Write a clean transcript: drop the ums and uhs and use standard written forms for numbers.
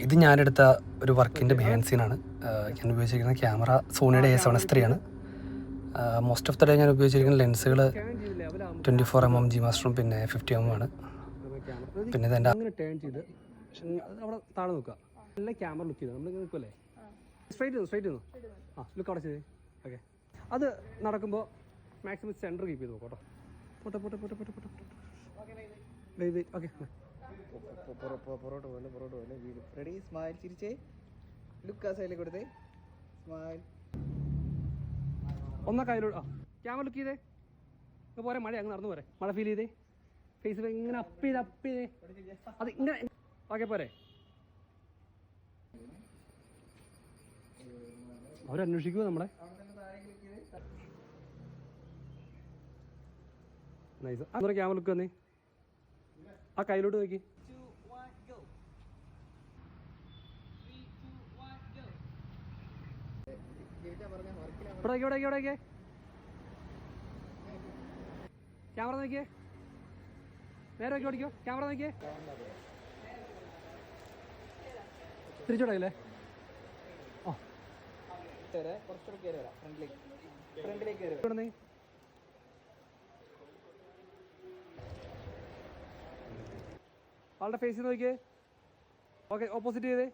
ഇത് ഞാനെടുത്ത ഒരു വർക്കിൻ്റെ ബിഹൈൻഡ് സീനാണ്. ഞാൻ ഉപയോഗിച്ചിരിക്കുന്ന ക്യാമറ സോണിയുടെ A7S III ആണ്. മോസ്റ്റ് ഓഫ് ദ ഡേ ഞാൻ ഉപയോഗിച്ചിരിക്കുന്ന ലെൻസുകൾ 24mm G മാസ്റ്ററും പിന്നെ 50mm ആണ്. പിന്നെ ഇതെൻ്റെ ടേൺ ചെയ്ത് അവിടെ താഴെ നോക്കുക. നല്ല ക്യാമറ ലുക്ക് ചെയ്ത് നമ്മൾ നിൽക്കുമല്ലേ, സ്ട്രൈറ്റ് ലുക്ക് അവിടെ ചെയ്ത്. ഓക്കെ, അത് നടക്കുമ്പോൾ മാക്സിമം സെൻറ്റർ കീപ്പ് ചെയ്ത് നോക്കട്ടോ. ഓക്കെ, പൊറോട്ട് പോലെ വീട് റെഡി. സ്മൈൽ, ചിരിച്ചേ, ലുക്ക് ആ സൈഡിൽ കൊടുത്തേ, സ്മൈൽ. ഒന്നാ കയ്യിലോട്ട് ക്യാമറ ലുക്ക് ചെയ്തേ. പോരെ, മഴ അങ്ങ് നടന്നു പോരെ, മഴ ഫീൽ ചെയ്തേ, ഫേസ് ഇങ്ങനെ അപ്പ് ചെയ്തേ, അത് ഇങ്ങനെ. ഓക്കെ പോരെ, അവരന്വേഷിക്കുമോ നമ്മളെ? നൈസ്. അങ്ങനെ ക്യാമറ ലുക്ക് വന്നേ, ആ കയ്യിലോട്ട് നോക്കി. ഇവിടെ ക്യാമറ നോക്കിയേ, നേരെ നോക്കി ഓടിക്കോ. ക്യാമറ നോക്കിയേ, തിരിച്ചോടല്ലേ? ആളുടെ ഫേസിൽ നോക്കിയേ. ഓക്കെ, ഓപ്പോസിറ്റ് ചെയ്തേ.